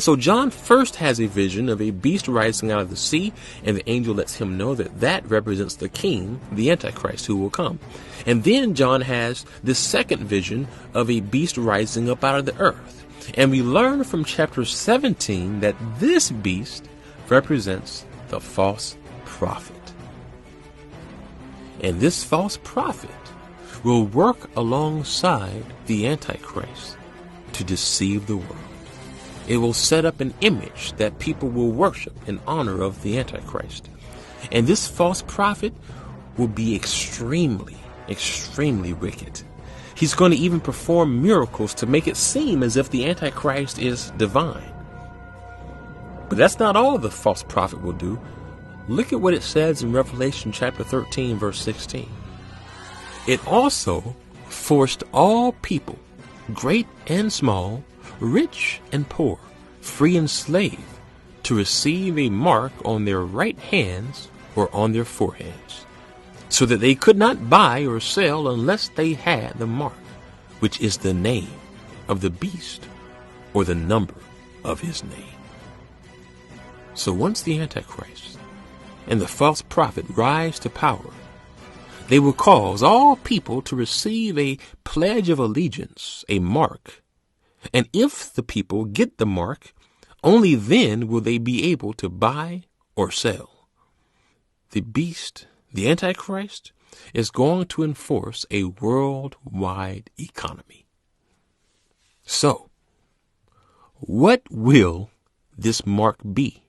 And so John first has a vision of a beast rising out of the sea, and the angel lets him know that that represents the king, the Antichrist, who will come. And then John has this second vision of a beast rising up out of the earth. And we learn from chapter 17 that this beast represents the false prophet. And this false prophet will work alongside the Antichrist to deceive the world. It will set up an image that people will worship in honor of the Antichrist. And this false prophet will be extremely wicked. He's going to even perform miracles to make it seem as if the Antichrist is divine. But that's not all the false prophet will do. Look at what it says in Revelation chapter 13, verse 16. It also forced all people, great and small, rich and poor, free and slave, to receive a mark on their right hands or on their foreheads, so that they could not buy or sell unless they had the mark, which is the name of the beast or the number of his name. So once the Antichrist and the false prophet rise to power, they will cause all people to receive a pledge of allegiance, a mark. And if the people get the mark, only then will they be able to buy or sell. The beast, the Antichrist, is going to enforce a worldwide economy. So, what will this mark be?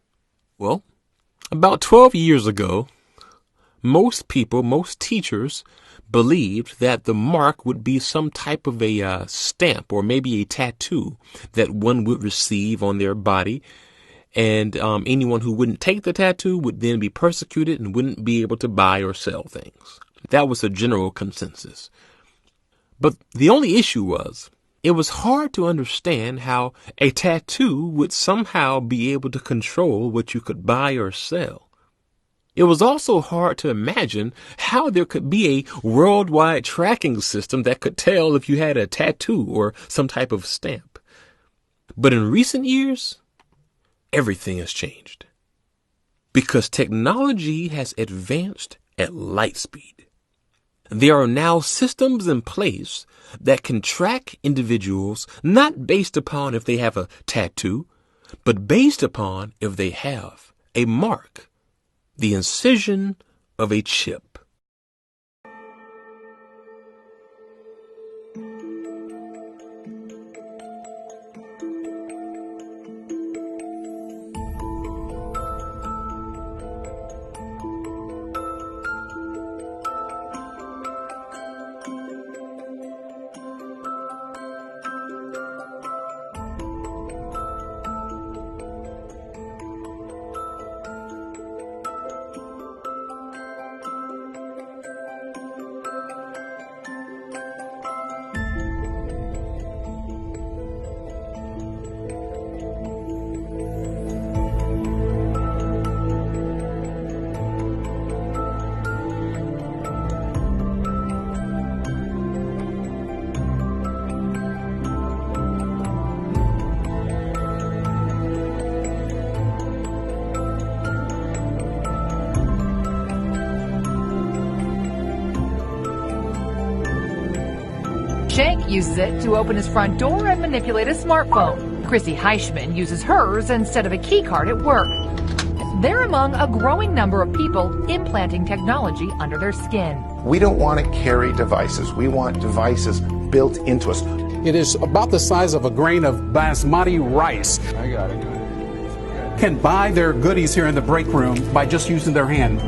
Well, about 12 years ago, most people, most teachers believed that the mark would be some type of a stamp or maybe a tattoo that one would receive on their body. And anyone who wouldn't take the tattoo would then be persecuted and wouldn't be able to buy or sell things. That was a general consensus. But the only issue was, it was hard to understand how a tattoo would somehow be able to control what you could buy or sell. It was also hard to imagine how there could be a worldwide tracking system that could tell if you had a tattoo or some type of stamp. But in recent years, everything has changed, because technology has advanced at light speed. There are now systems in place that can track individuals not based upon if they have a tattoo, but based upon if they have a mark, the incision of a chip. Shank uses it to open his front door and manipulate a smartphone. Chrissy Heischman uses hers instead of a key card at work. They're among a growing number of people implanting technology under their skin. We don't want to carry devices. We want devices built into us. It is about the size of a grain of basmati rice. I got it. Can buy their goodies here in the break room by just using their hand.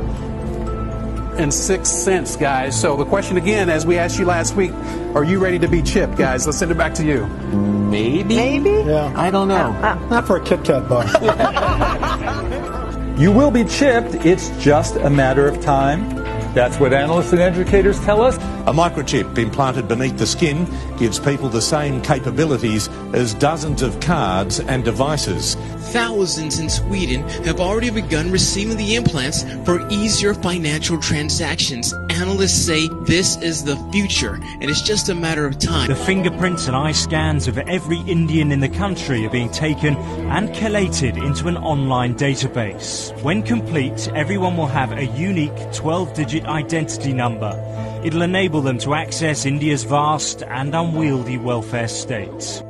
And 6 cents, guys. So the question again, as we asked you last week, are you ready to be chipped, guys? Let's send it back to you. Maybe? Yeah. I don't know. Not for a Kit Kat bar. You will be chipped. It's just a matter of time. That's what analysts and educators tell us. A microchip implanted beneath the skin gives people the same capabilities as dozens of cards and devices. Thousands in Sweden have already begun receiving the implants for easier financial transactions. Analysts say this is the future, and it's just a matter of time. The fingerprints and eye scans of every Indian in the country are being taken and collated into an online database. When complete, everyone will have a unique 12-digit identity number. It'll enable them to access India's vast and unwieldy welfare state.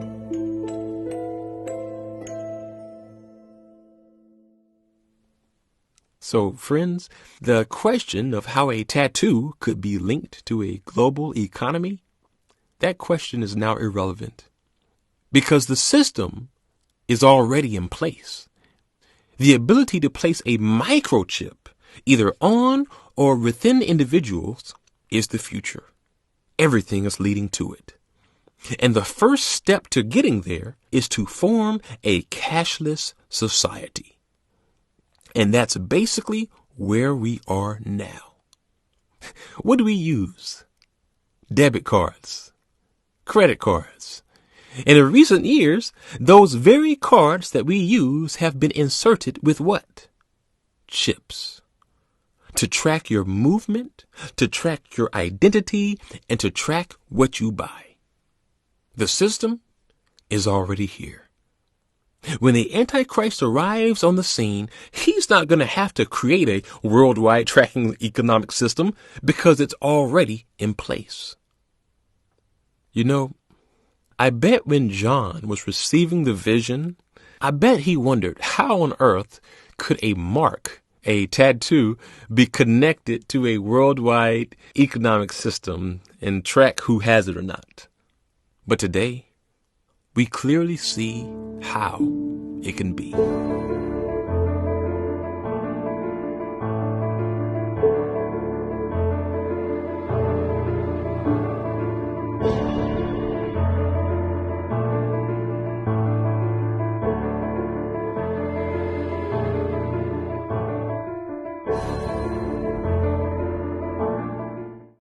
So, friends, the question of how a tattoo could be linked to a global economy, that question is now irrelevant because the system is already in place. The ability to place a microchip either on or within individuals is the future. Everything is leading to it. And the first step to getting there is to form a cashless society. And that's basically where we are now. What do we use? Debit cards, credit cards. And in recent years, those very cards that we use have been inserted with what? Chips. To track your movement, to track your identity, and to track what you buy. The system is already here. When the Antichrist arrives on the scene, he's not going to have to create a worldwide tracking economic system because it's already in place. You know, I bet when John was receiving the vision, I bet he wondered how on earth could a mark, a tattoo, be connected to a worldwide economic system and track who has it or not. But today, we clearly see how it can be.